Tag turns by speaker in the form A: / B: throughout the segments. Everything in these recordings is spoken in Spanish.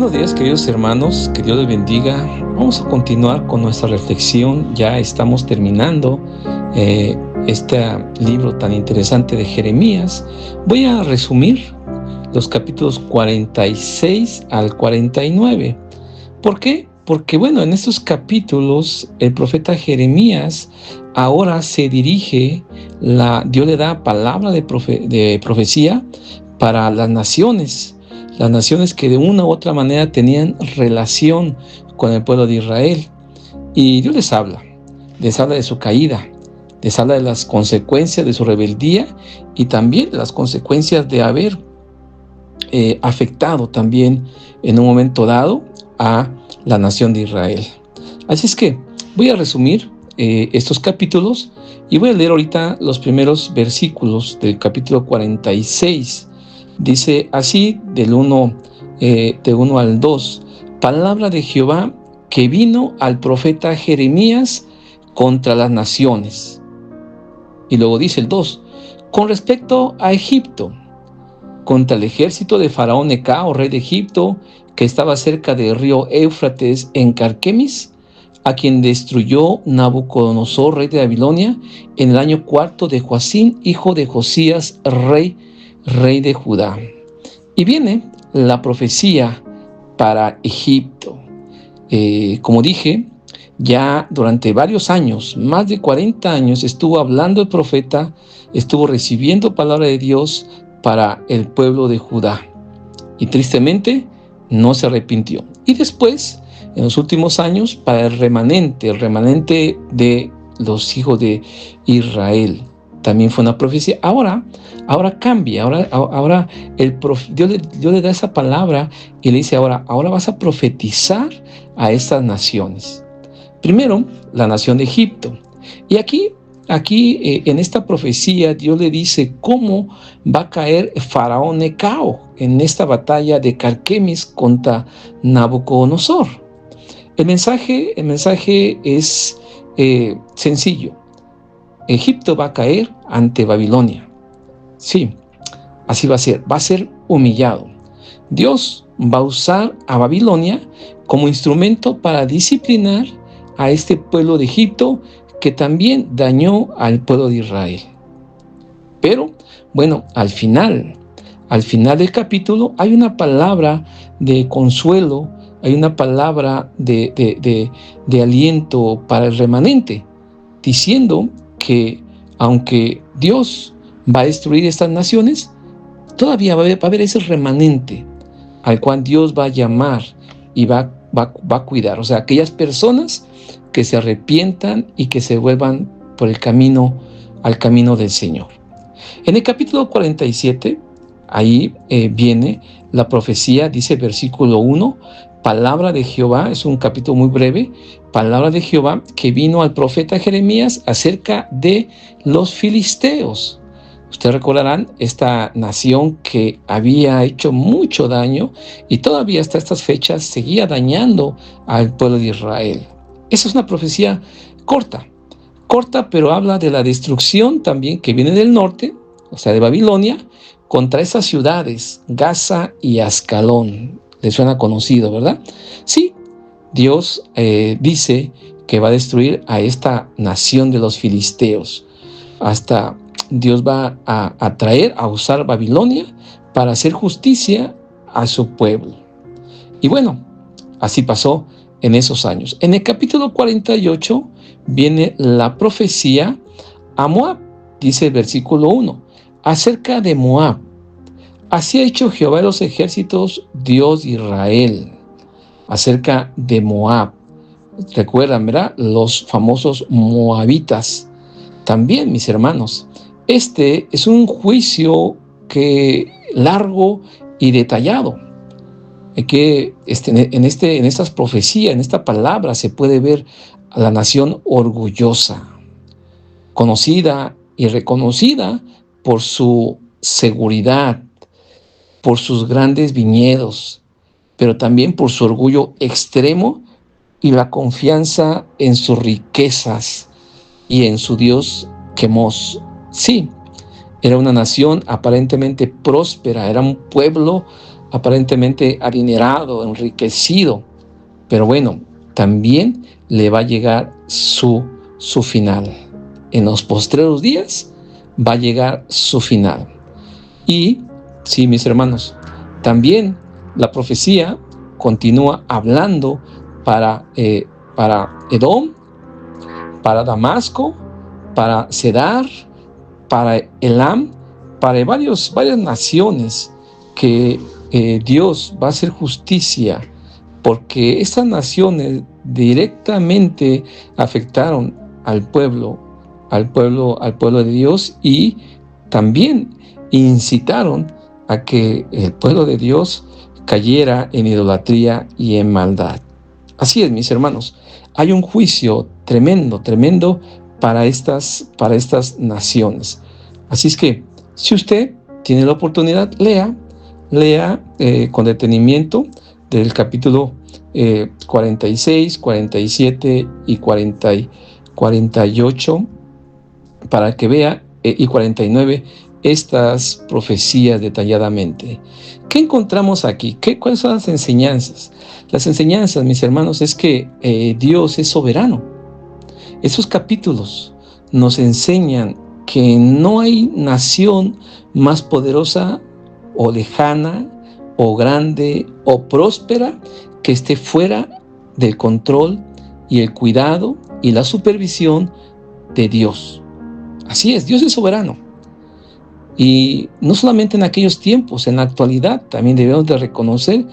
A: Buenos días, queridos hermanos, que Dios les bendiga. Vamos a continuar con nuestra reflexión. Ya estamos terminando este libro tan interesante de Jeremías. Voy a resumir los capítulos 46 al 49. ¿Por qué? Porque, en estos capítulos el profeta Jeremías ahora se dirige, Dios le da palabra de profecía para las naciones que de una u otra manera tenían relación con el pueblo de Israel. Y Dios les habla de su caída, les habla de las consecuencias de su rebeldía y también de las consecuencias de haber afectado también en un momento dado a la nación de Israel. Así es que voy a resumir estos capítulos y voy a leer ahorita los primeros versículos del capítulo 46. Dice así de 1 al 2, palabra de Jehová que vino al profeta Jeremías contra las naciones. Y luego dice el 2, con respecto a Egipto, contra el ejército de Faraón Necao, rey de Egipto, que estaba cerca del río Éufrates en Carquemis, a quien destruyó Nabucodonosor, rey de Babilonia, en el año 4 de Joacim, hijo de Josías, rey de Judá. Y viene la profecía para Egipto. Como dije, ya durante varios años, más de 40 años, estuvo hablando el profeta, estuvo recibiendo palabra de Dios para el pueblo de Judá. Y tristemente no se arrepintió. Y después, en los últimos años, para el remanente de los hijos de Israel. También fue una profecía. Ahora cambia. Ahora Dios le da esa palabra y le dice ahora vas a profetizar a estas naciones. Primero, la nación de Egipto. Y aquí en esta profecía Dios le dice cómo va a caer Faraón Necao en esta batalla de Carquemis contra Nabucodonosor. El mensaje es sencillo. Egipto va a caer ante Babilonia. Sí, así va a ser humillado. Dios va a usar a Babilonia como instrumento para disciplinar a este pueblo de Egipto que también dañó al pueblo de Israel. Pero, al final del capítulo hay una palabra de consuelo, hay una palabra de aliento para el remanente, diciendo que aunque Dios va a destruir estas naciones, todavía va a haber ese remanente al cual Dios va a llamar y va a cuidar. O sea, aquellas personas que se arrepientan y que se vuelvan por al camino del Señor. En el capítulo 47, ahí viene la profecía, dice versículo 1, palabra de Jehová, es un capítulo muy breve, palabra de Jehová que vino al profeta Jeremías acerca de los filisteos. Ustedes recordarán esta nación que había hecho mucho daño y todavía hasta estas fechas seguía dañando al pueblo de Israel. Esa es una profecía corta, pero habla de la destrucción también que viene del norte, o sea, de Babilonia, contra esas ciudades, Gaza y Ascalón. Les suena conocido, ¿verdad? Sí, Dios dice que va a destruir a esta nación de los filisteos. Hasta Dios va a usar Babilonia para hacer justicia a su pueblo. Y así pasó en esos años. En el capítulo 48 viene la profecía a Moab, dice el versículo 1, acerca de Moab. Así ha hecho Jehová de los ejércitos, Dios de Israel, acerca de Moab. Recuerdan, ¿verdad? Los famosos moabitas. También, mis hermanos, este es un juicio largo y detallado. Que en estas profecías, en esta palabra, se puede ver a la nación orgullosa, conocida y reconocida por su seguridad, por sus grandes viñedos, pero también por su orgullo extremo y la confianza en sus riquezas y en su Dios Quemos. Sí, era una nación aparentemente próspera, era un pueblo aparentemente adinerado, enriquecido, pero bueno, también le va a llegar su final. En los postreros días va a llegar su final. Y, sí, mis hermanos, también la profecía continúa hablando para Edom, para Damasco, para Cedar, para Elam, para varias naciones que Dios va a hacer justicia, porque estas naciones directamente afectaron al pueblo de Dios, y también incitaron a que el pueblo de Dios cayera en idolatría y en maldad. Así es, mis hermanos, hay un juicio tremendo para estas naciones. Así es que, si usted tiene la oportunidad, lea con detenimiento del capítulo 46, 47 y 48, para que vea, y 49, estas profecías detalladamente. ¿Qué encontramos aquí? ¿Cuáles son las enseñanzas? Las enseñanzas, mis hermanos, es que Dios es soberano. Esos capítulos nos enseñan que no hay nación más poderosa o lejana o grande o próspera que esté fuera del control y el cuidado y la supervisión de Dios. Así es, Dios es soberano. Y no solamente en aquellos tiempos, en la actualidad también debemos de reconocer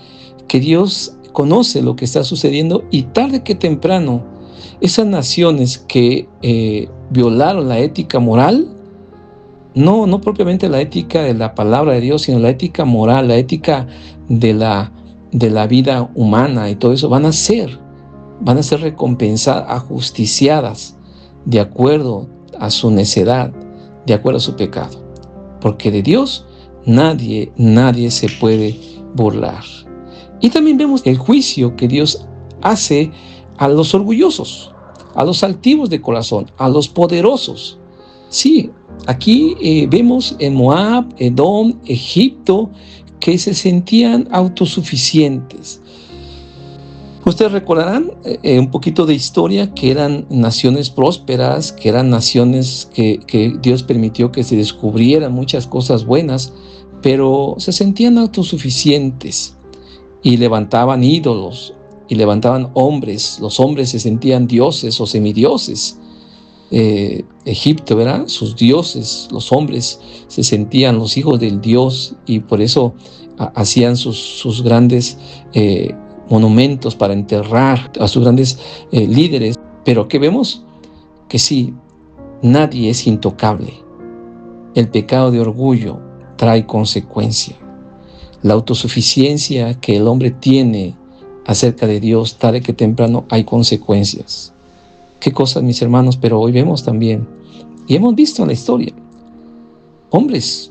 A: que Dios conoce lo que está sucediendo, y tarde que temprano esas naciones que violaron la ética moral, no propiamente la ética de la palabra de Dios, sino la ética moral, la ética de la vida humana y todo eso, van a ser recompensadas, ajusticiadas de acuerdo a su necedad, de acuerdo a su pecado. Porque de Dios nadie se puede burlar. Y también vemos el juicio que Dios hace a los orgullosos, a los altivos de corazón, a los poderosos. Sí, aquí vemos en Moab, Edom, Egipto, que se sentían autosuficientes. Ustedes recordarán un poquito de historia, que eran naciones prósperas, que eran naciones que Dios permitió que se descubrieran muchas cosas buenas, pero se sentían autosuficientes y levantaban ídolos y levantaban hombres. Los hombres se sentían dioses o semidioses. Egipto, ¿verdad? Sus dioses, los hombres se sentían los hijos del Dios, y por eso hacían sus grandes monumentos para enterrar a sus grandes líderes. Pero ¿qué vemos? Que sí, nadie es intocable. El pecado de orgullo trae consecuencia. La autosuficiencia que el hombre tiene acerca de Dios, tarde que temprano hay consecuencias. Qué cosas, mis hermanos. Pero hoy vemos también, y hemos visto en la historia, hombres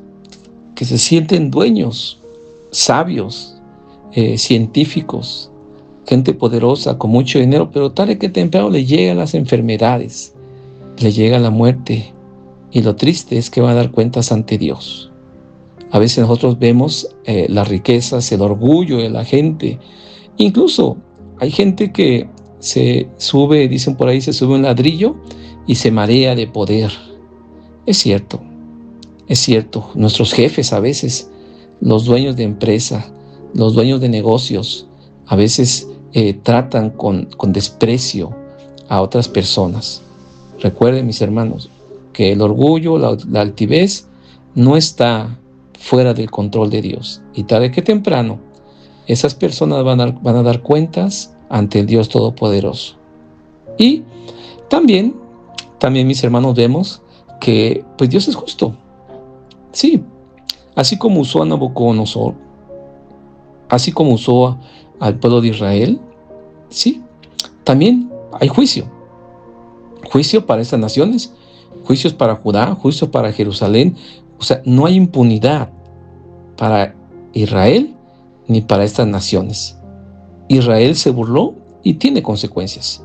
A: que se sienten dueños, sabios, científicos, gente poderosa con mucho dinero, pero tarde que temprano le llegan las enfermedades, le llega la muerte, y lo triste es que va a dar cuentas ante Dios. A veces nosotros vemos las riquezas, el orgullo de la gente. Incluso hay gente que se sube, dicen por ahí, se sube un ladrillo y se marea de poder. Es cierto. Nuestros jefes a veces, los dueños de empresa, los dueños de negocios, a veces tratan con desprecio a otras personas. Recuerden, mis hermanos, que el orgullo, la altivez, no está fuera del control de Dios. Y tarde que temprano, esas personas van a dar cuentas ante el Dios Todopoderoso. Y también, mis hermanos, vemos que pues Dios es justo. Sí, así como usó a Nabucodonosor, así como usó al pueblo de Israel, sí, también hay juicio. Juicio para estas naciones, juicios para Judá, juicios para Jerusalén. O sea, no hay impunidad para Israel ni para estas naciones. Israel se burló y tiene consecuencias.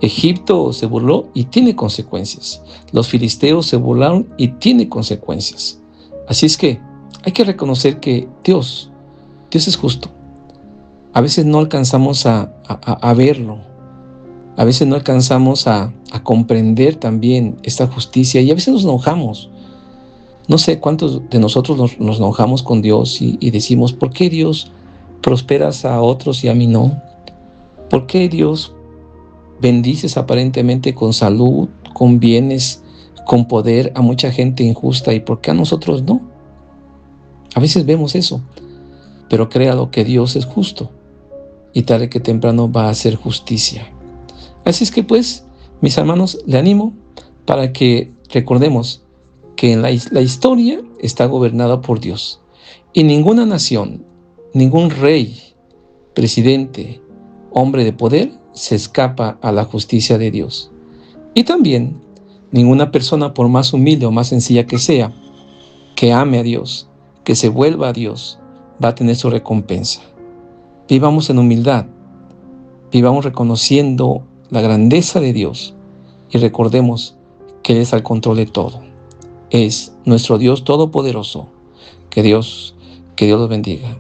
A: Egipto se burló y tiene consecuencias. Los filisteos se burlaron y tiene consecuencias. Así es que hay que reconocer que Dios Dios es justo. A veces no alcanzamos a verlo. A veces no alcanzamos a comprender también esta justicia y a veces nos enojamos. No sé cuántos de nosotros nos enojamos con Dios y decimos, ¿por qué Dios prosperas a otros y a mí no? ¿Por qué Dios bendices aparentemente con salud, con bienes, con poder a mucha gente injusta y por qué a nosotros no? A veces vemos eso, pero créalo que Dios es justo y tarde que temprano va a hacer justicia. Así es que pues, mis hermanos, le animo para que recordemos que en la historia está gobernada por Dios y ninguna nación, ningún rey, presidente, hombre de poder se escapa a la justicia de Dios. Y también ninguna persona, por más humilde o más sencilla que sea, que ame a Dios, que se vuelva a Dios, va a tener su recompensa. Vivamos en humildad, vivamos reconociendo la grandeza de Dios y recordemos que Él está al control de todo. Es nuestro Dios todopoderoso. Que Dios los bendiga.